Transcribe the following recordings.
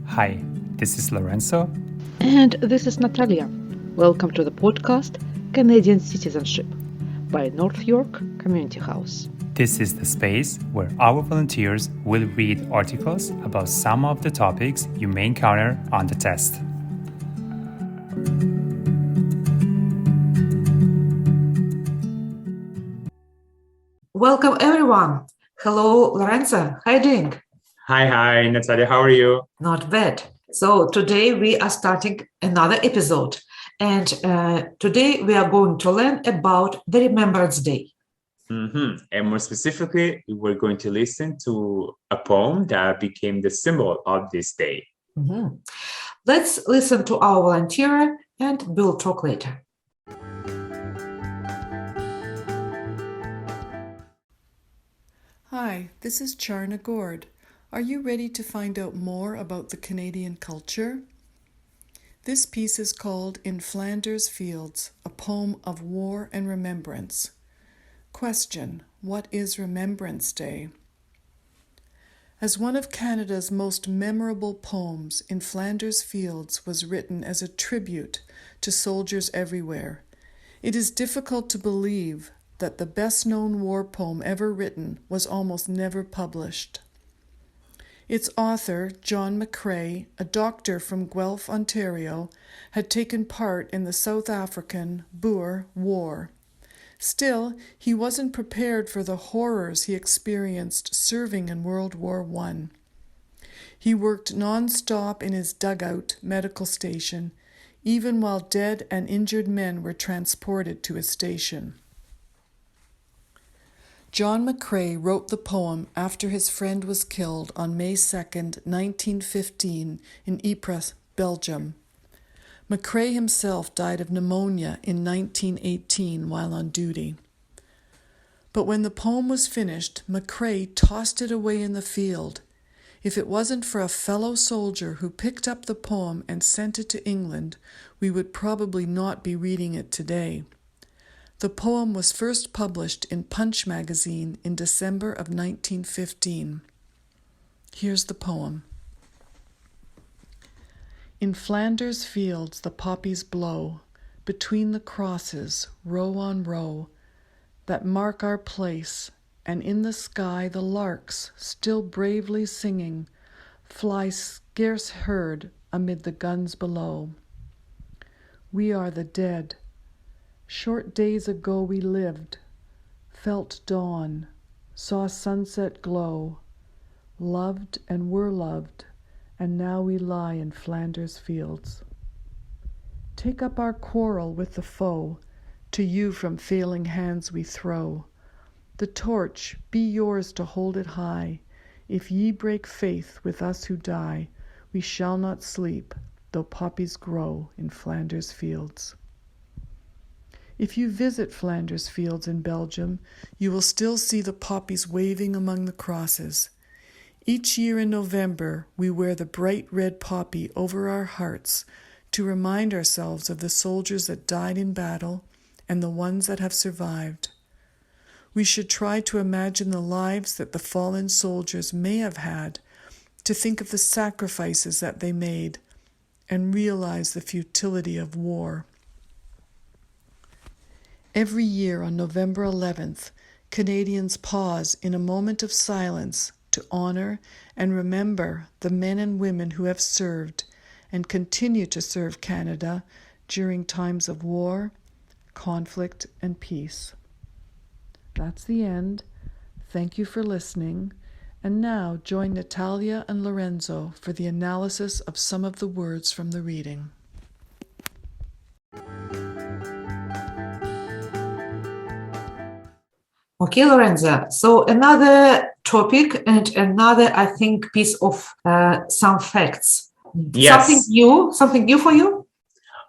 Hi, this is Lorenzo. And this is Natalia. Welcome to the podcast Canadian Citizenship by North York Community House. This is the space where our volunteers will read articles about some of the topics you may encounter on the test. Welcome, everyone. Hello, Lorenzo. How are you doing? Hi, Natalia. How are you? Not bad. So today we are starting another episode. And today we are going to learn about the Remembrance Day. And more specifically, we're going to listen to a poem that became the symbol of this day. Let's listen to our volunteer and we'll talk later. Hi, this is Charna. Are you ready to find out more about the Canadian culture? This piece is called In Flanders Fields, a poem of war and remembrance. Question: what is Remembrance Day? As one of Canada's most memorable poems, In Flanders Fields was written as a tribute to soldiers everywhere. It is difficult to believe that the best-known war poem ever written was almost never published. Its author, John McCrae, a doctor from Guelph, Ontario, had taken part in the South African Boer War. Still, he wasn't prepared for the horrors he experienced serving in World War I. He worked non-stop in his dugout medical station, even while dead and injured men were transported to his station. John McCrae wrote the poem after his friend was killed on May 2nd, 1915 in Ypres, Belgium. McCrae himself died of pneumonia in 1918 while on duty. But when the poem was finished, McCrae tossed it away in the field. If it wasn't for a fellow soldier who picked up the poem and sent it to England, we would probably not be reading it today. The poem was first published in Punch magazine in December of 1915. Here's the poem. In Flanders fields the poppies blow, between the crosses, row on row, that mark our place, and in the sky the larks, still bravely singing, fly scarce heard amid the guns below. We are the dead. Short days ago we lived, felt dawn, saw sunset glow, loved and were loved, and now we lie in Flanders fields. Take up our quarrel with the foe, to you from failing hands we throw. The torch be yours to hold it high. If ye break faith with us who die, we shall not sleep, though poppies grow in Flanders fields. If you visit Flanders fields in Belgium, you will still see the poppies waving among the crosses. Each year in November, we wear the bright red poppy over our hearts to remind ourselves of the soldiers that died in battle and the ones that have survived. We should try to imagine the lives that the fallen soldiers may have had, to think of the sacrifices that they made, and realize the futility of war. Every year on November 11th, Canadians pause in a moment of silence to honor and remember the men and women who have served and continue to serve Canada during times of war, conflict, and peace. That's the end. Thank you for listening. And now join Natalia and Lorenzo for the analysis of some of the words from the reading. Okay, Lorenzo. So another topic and another, I think, piece of some facts. Yes. Something new for you?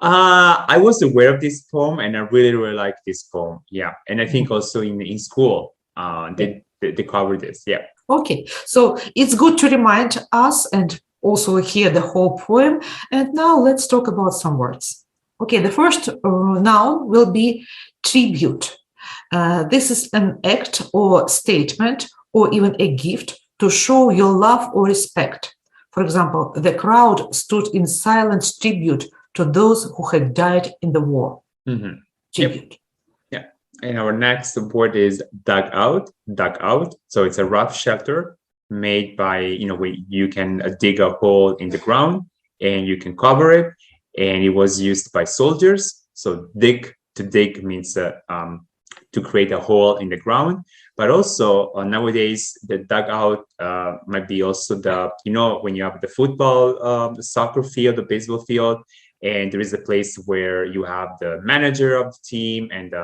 I was aware of this poem and I really like this poem. Yeah. And I think also in school, they covered this. Yeah. Okay. So it's good to remind us and also hear the whole poem. And now let's talk about some words. Okay. The first noun will be tribute. This is an act or statement or even a gift to show your love or respect. For example, the crowd stood in silent tribute to those who had died in the war. Mhm. Tribute. Yeah. And our next word is dugout. Dugout. So it's a rough shelter made by, where you can dig a hole in the ground and you can cover it. And it was used by soldiers. So to dig means to create a hole in the ground. But also nowadays, the dugout might be also when you have the football, the soccer field, the baseball field, and there is a place where you have the manager of the team and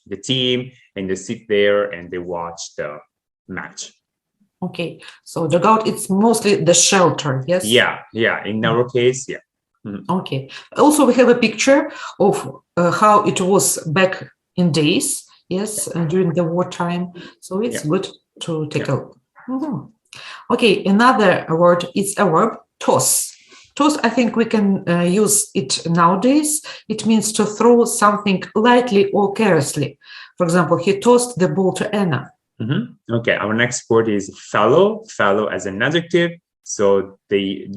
the team, and they sit there and they watch the match. Okay, so dugout, it's mostly the shelter, yes? Yeah. In our case, yeah. Okay. Also, we have a picture of how it was back in days, yes, during the wartime. So it's good to take a look. Okay, another word is a verb, toss. Toss, I think we can use it nowadays. It means to throw something lightly or carelessly. For example, he tossed the ball to Anna. Okay, our next word is fellow. Fellow as an adjective. So they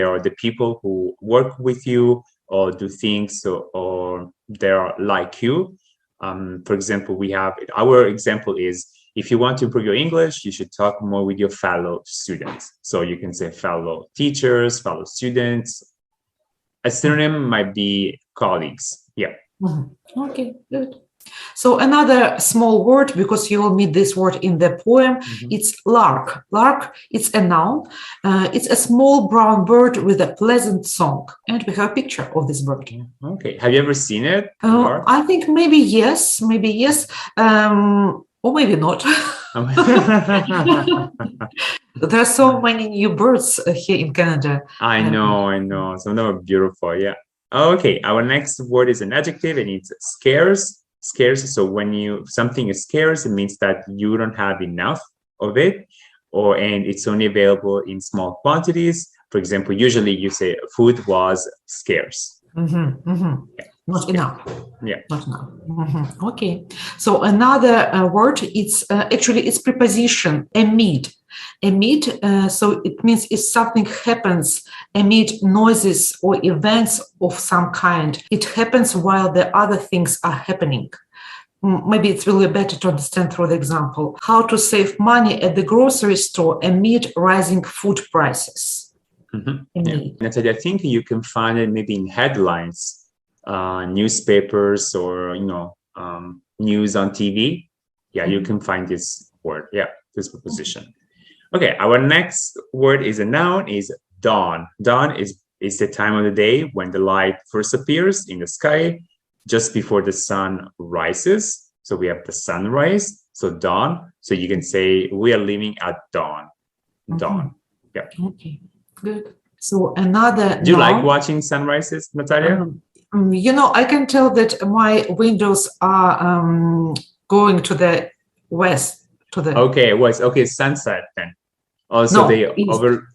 are the people who work with you or do things or they are like you. For example, our example is if you want to improve your English, you should talk more with your fellow students. So you can say fellow teachers, fellow students. A synonym might be colleagues. Yeah. Okay, good. So another small word, because you will meet this word in the poem, it's lark. Lark, it's a noun. It's a small brown bird with a pleasant song. And we have a picture of this bird. Okay. Have you ever seen it? I think maybe yes, or maybe not. There are so many new birds here in Canada. I know. Some of them are beautiful. Yeah. Okay. Our next word is an adjective and it's scarce. Scarce. So when something is scarce, it means that you don't have enough of it, and it's only available in small quantities. For example, usually you say food was scarce. Not enough. Yeah. Not enough. Okay. So another word, it's preposition amid. Amid, so it means if something happens amid noises or events of some kind, it happens while the other things are happening. Maybe it's really better to understand through the example. How to save money at the grocery store amid rising food prices. Natalia, I think you can find it maybe in headlines, newspapers, or news on TV. Yeah, you can find this word. Yeah, this preposition. Okay, our next word is a noun, is dawn. Dawn is the time of the day when the light first appears in the sky, just before the sun rises. So we have the sunrise, so dawn. So you can say we are living at dawn. Dawn. Yeah. Okay, good. So another Do you like watching sunrises, Natalia? I can tell that my windows are going to the west. Okay, sunset then. Also, No, they east. over.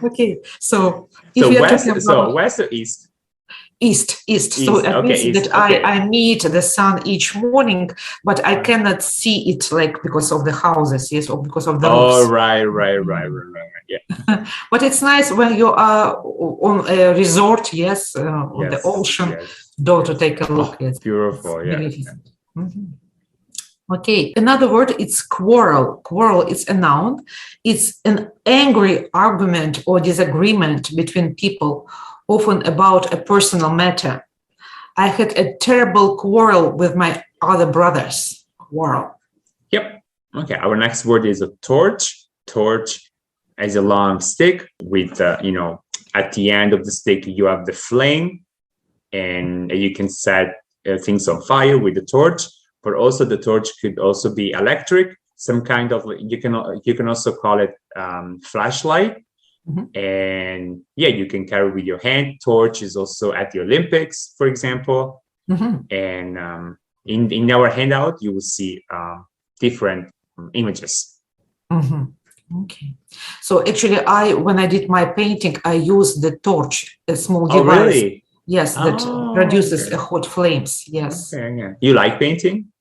Okay, so if we are talking about west or east? East. So it means east. that I meet the sun each morning, but I cannot see it because of the houses, yes, or because of the roofs. Oh, right. Yeah. But it's nice when you are on a resort, yes, on the ocean, to take a look. Yes. Beautiful, Okay, another word, it's quarrel. Quarrel is a noun. It's an angry argument or disagreement between people, often about a personal matter. I had a terrible quarrel with my other brothers. Quarrel. Yep. Okay, our next word is a torch. Torch is a long stick with, at the end of the stick, you have the flame, and you can set things on fire with the torch. But also the torch could also be electric, some kind of, you can also call it flashlight. And you can carry with your hand. Torch is also at the Olympics, for example. And in our handout, you will see different images. Okay. So actually, when I did my painting, I used the torch, a small device. Oh, really? Yes, that produces hot flames. Yes. Okay, yeah. You like painting?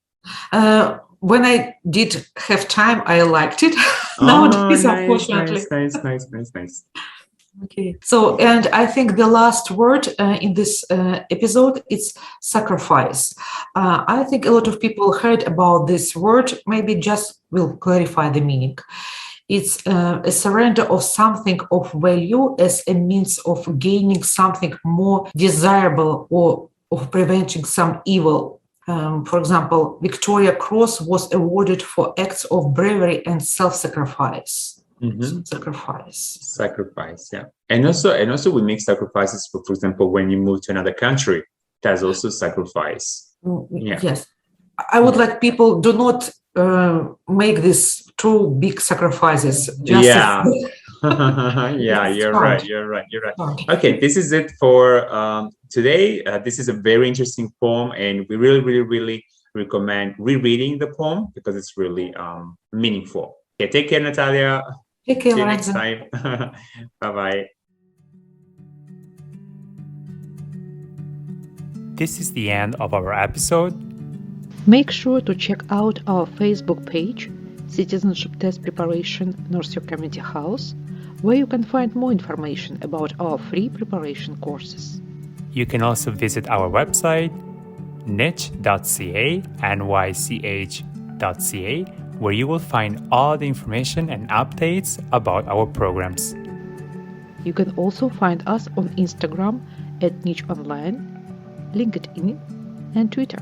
when I did have time, I liked it. Oh, Nowadays, nice, unfortunately. nice. Okay. So, and I think the last word in this episode is sacrifice. I think a lot of people heard about this word. Maybe just will clarify the meaning. It's a surrender of something of value as a means of gaining something more desirable or of preventing some evil. For example, Victoria Cross was awarded for acts of bravery and self-sacrifice. Sacrifice, yeah. And also we make sacrifices for example, when you move to another country, that's also sacrifice. Yeah. Yes. I would like people do not make this too big sacrifices. Just Yeah. Yeah, you're right. Okay, this is it for today. This is a very interesting poem, and we really recommend rereading the poem because it's really meaningful. Okay, take care, Natalia. Take care, See you next Lorenzo. time. Bye-bye. This is the end of our episode. Make sure to check out our Facebook page, Citizenship Test Preparation North York Community House, where you can find more information about our free preparation courses. You can also visit our website, nych.ca, nych.ca, where you will find all the information and updates about our programs. You can also find us on Instagram at NYCH Online, LinkedIn, and Twitter.